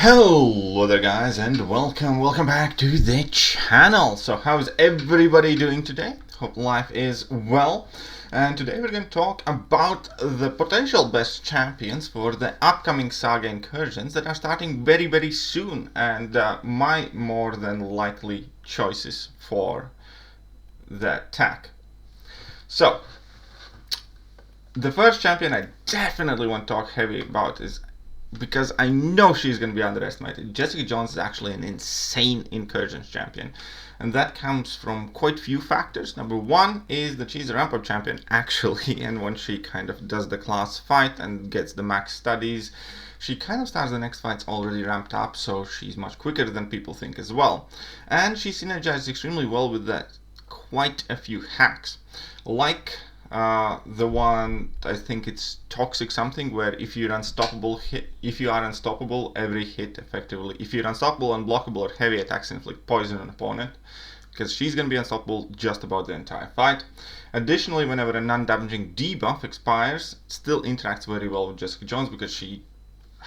Hello there guys, and welcome back to the channel. So how's everybody doing today? Hope life is well. And today we're going to talk about the potential best champions for the upcoming SAGA Incursions that are starting very soon, and my more than likely choices for the attack. So the first champion I definitely want to talk heavy about is, because I know she's going to be underestimated, Jessica Jones is actually an insane Incursions champion. And that comes from quite few factors. Number one is that she's a ramp-up champion, actually, and when she kind of does the class fight and gets the max studies, she kind of starts the next fights already ramped up, so she's much quicker than people think as well. And she synergizes extremely well with that quite a few hacks. Like the one, I think it's toxic something, where if you're unstoppable, if you are unstoppable, every hit effectively, if you're unstoppable, unblockable, or heavy attacks inflict poison on an opponent, because she's going to be unstoppable just about the entire fight. Additionally, whenever a non-damaging debuff expires, it still interacts very well with Jessica Jones, because she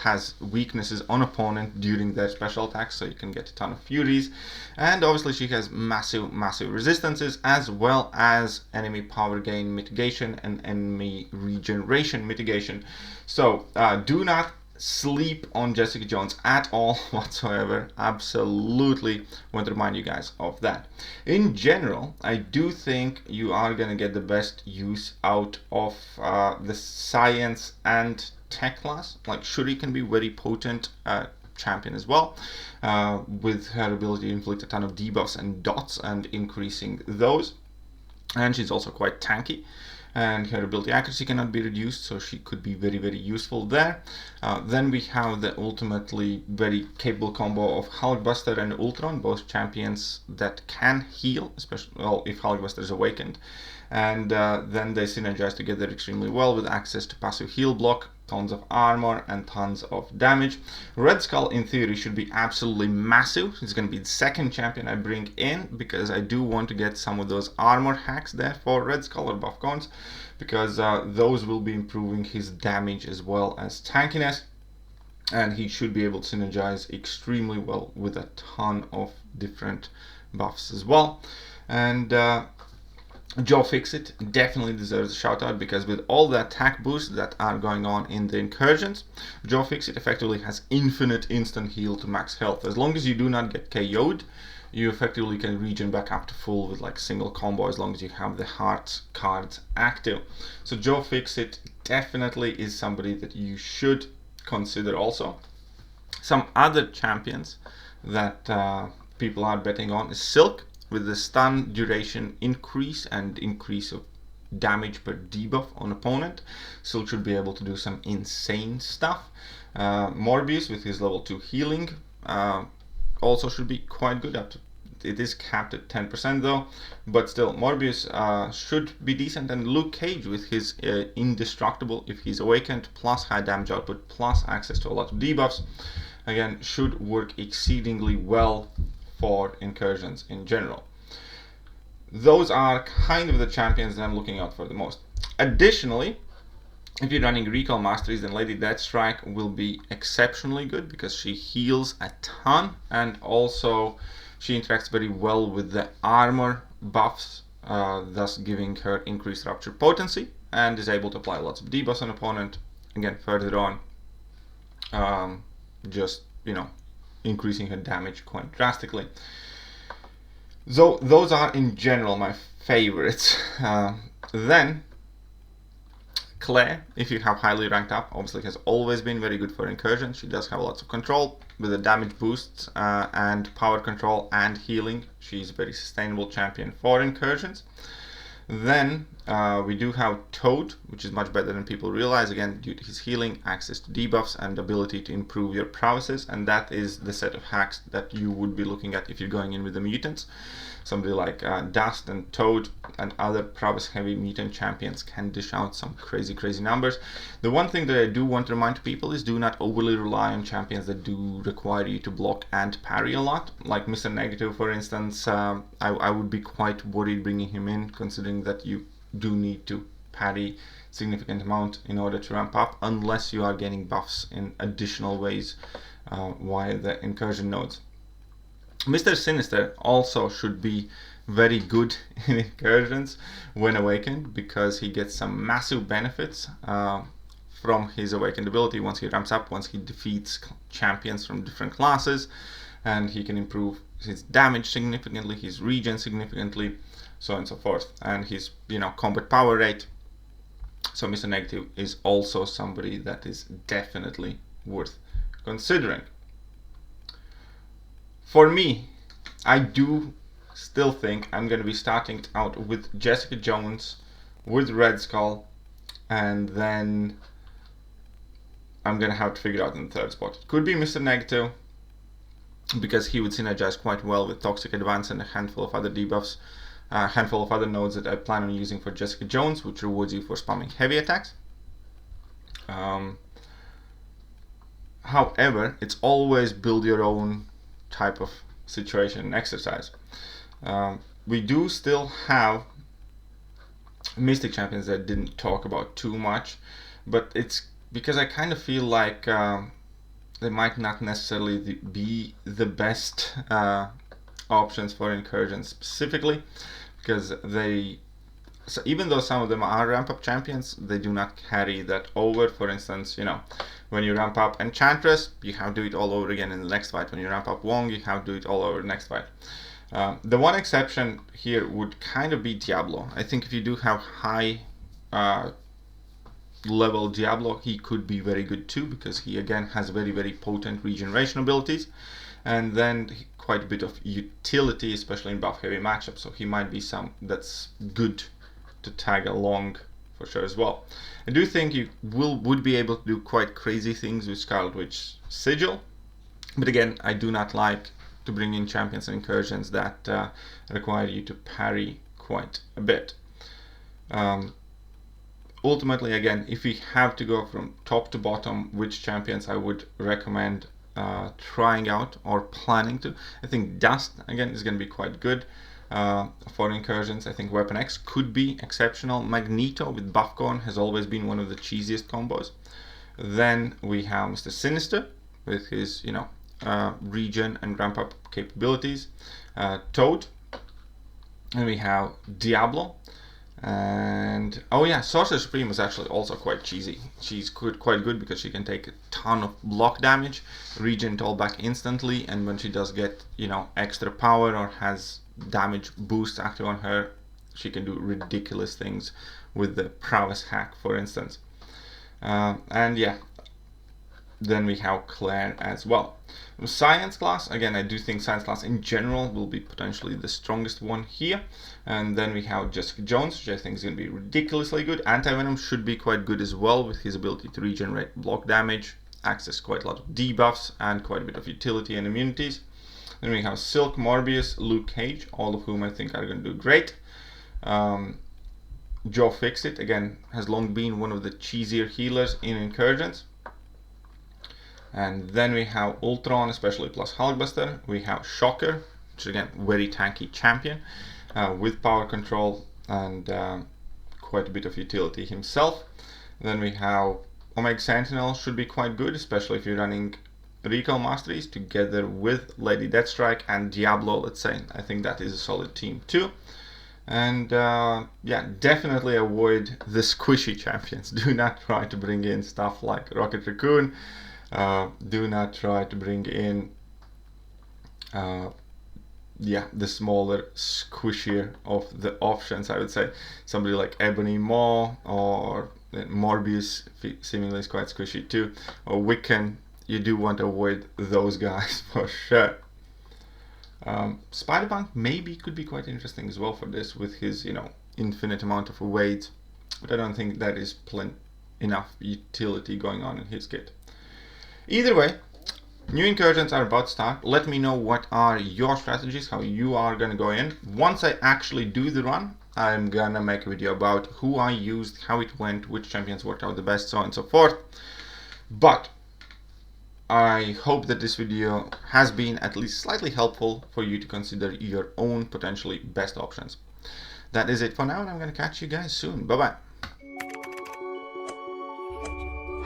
has weaknesses on opponent during their special attacks, so you can get a ton of furies. And obviously she has massive resistances, as well as enemy power gain mitigation and enemy regeneration mitigation. So do not sleep on Jessica Jones at all whatsoever. Absolutely want to remind you guys of that. In general, I do think you are going to get the best use out of the science and tech class. Like, Shuri can be very potent champion as well, with her ability to inflict a ton of debuffs and dots and increasing those. And she's also quite tanky, and her ability accuracy cannot be reduced, so she could be very useful there. Then we have the ultimately very capable combo of Hulkbuster and Ultron, both champions that can heal, especially if Hulkbuster is awakened. And then they synergize together extremely well with access to passive heal block, tons of armor, and tons of damage. Red Skull, in theory, should be absolutely massive. It's going to be the second champion I bring in, because I do want to get some of those armor hacks there for Red Skull or buff cones, because those will be improving his damage as well as tankiness. And he should be able to synergize extremely well with a ton of different buffs as well. And Joe Fixit definitely deserves a shout out, because with all the attack boosts that are going on in the Incursions, Joe Fixit effectively has infinite instant heal to max health. As long as you do not get KO'd, you effectively can regen back up to full with like single combo, as long as you have the heart cards active. So Joe Fixit definitely is somebody that you should consider also. Some other champions that people are betting on is Silk, with the stun duration increase and increase of damage per debuff on opponent. Silk should be able to do some insane stuff. Morbius with his level 2 healing also should be quite good. It is capped at 10% though, but still, Morbius should be decent. And Luke Cage with his indestructible, if he's awakened, plus high damage output, plus access to a lot of debuffs, again, should work exceedingly well for Incursions in general. Those are kind of the champions that I'm looking out for the most. Additionally, if you're running Recall Masteries, then Lady Deathstrike will be exceptionally good, because she heals a ton, and also she interacts very well with the armor buffs, thus giving her increased rupture potency, and is able to apply lots of debuffs on opponent. Again, further on, just, increasing her damage quite drastically. So those are in general my favorites. Then Claire, if you have highly ranked up, obviously has always been very good for Incursion. She does have lots of control with the damage boosts and power control and healing. She's a very sustainable champion for Incursions. Then we do have Toad, which is much better than people realize, again due to his healing, access to debuffs, and ability to improve your prowesses. And that is the set of hacks that you would be looking at if you're going in with the mutants. Somebody like Dust and Toad and other prowess heavy mutant champions can dish out some crazy numbers. The one thing that I do want to remind people is, do not overly rely on champions that do require you to block and parry a lot. Like Mr. Negative, for instance, I would be quite worried bringing him in, considering that you do need to parry significant amount in order to ramp up, unless you are getting buffs in additional ways via the incursion nodes. Mr. Sinister also should be very good in incursions when awakened, because he gets some massive benefits from his awakened ability once he ramps up, once he defeats champions from different classes, and he can improve his damage significantly, his regen significantly, so on and so forth, and his combat power rate. So Mr. Negative is also somebody that is definitely worth considering. For me, I do still think I'm going to be starting out with Jessica Jones, with Red Skull, and then I'm going to have to figure out in the third spot. It could be Mr. Negative, because he would synergize quite well with Toxic Advance and a handful of other debuffs, a handful of other nodes that I plan on using for Jessica Jones, which rewards you for spamming heavy attacks. However, it's always build your own type of situation and exercise. We do still have Mystic Champions that I didn't talk about too much, but it's because I kind of feel like they might not necessarily be the best options for incursions specifically, because so even though some of them are ramp up champions, they do not carry that over. For instance, when you ramp up Enchantress, you have to do it all over again in the next fight. When you ramp up Wong, you have to do it all over the next fight. The one exception here would kind of be Diablo. I think if you do have high level Diablo, he could be very good too, because he again has very, very potent regeneration abilities, and then quite a bit of utility, especially in buff heavy matchups. So he might be some that's good to tag along for sure as well. I do think you would be able to do quite crazy things with Scarlet Witch Sigil, but again, I do not like to bring in champions and incursions that require you to parry quite a bit. Ultimately, again, if we have to go from top to bottom, which champions I would recommend trying out or planning to, I think Dust again is going to be quite good for incursions. I think Weapon X could be exceptional. Magneto with Buffcorn has always been one of the cheesiest combos. Then we have Mr. Sinister with his regen and ramp up capabilities. Toad, and we have Diablo, and Sorcerer Supreme is actually also quite cheesy. She's quite good because she can take a ton of block damage, regen it all back instantly, and when she does get extra power or has damage boost active on her, she can do ridiculous things with the prowess hack, for instance. Then we have Claire as well. Science class, again, I do think science class in general will be potentially the strongest one here. And then we have Jessica Jones, which I think is going to be ridiculously good. Anti-Venom should be quite good as well, with his ability to regenerate block damage, access quite a lot of debuffs, and quite a bit of utility and immunities. Then we have Silk, Morbius, Luke Cage, all of whom I think are going to do great. Joe Fixit, again, has long been one of the cheesier healers in incursions. And then we have Ultron, especially plus Hulkbuster. We have Shocker, which is again very tanky champion with power control and quite a bit of utility himself. Then we have Omega Sentinel, should be quite good, especially if you're running Recall Masteries together with Lady Deathstrike and Diablo, let's say. I think that is a solid team too. And definitely avoid the squishy champions. Do not try to bring in stuff like Rocket Raccoon. Do not try to bring in the smaller, squishier of the options. I would say somebody like Ebony Maw, or Morbius seemingly is quite squishy too, or Wiccan. You do want to avoid those guys for sure. Spider-Punk maybe could be quite interesting as well for this, with his infinite amount of weight, but I don't think that is enough utility going on in his kit. Either way, new incursions are about to start. Let me know what are your strategies, how you are going to go in. Once I actually do the run, I'm going to make a video about who I used, how it went, which champions worked out the best, so on and so forth. But I hope that this video has been at least slightly helpful for you to consider your own potentially best options. That is it for now, and I'm going to catch you guys soon. Bye-bye.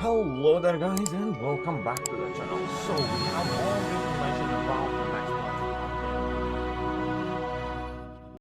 Hello there guys and welcome back to the channel. So we have all the information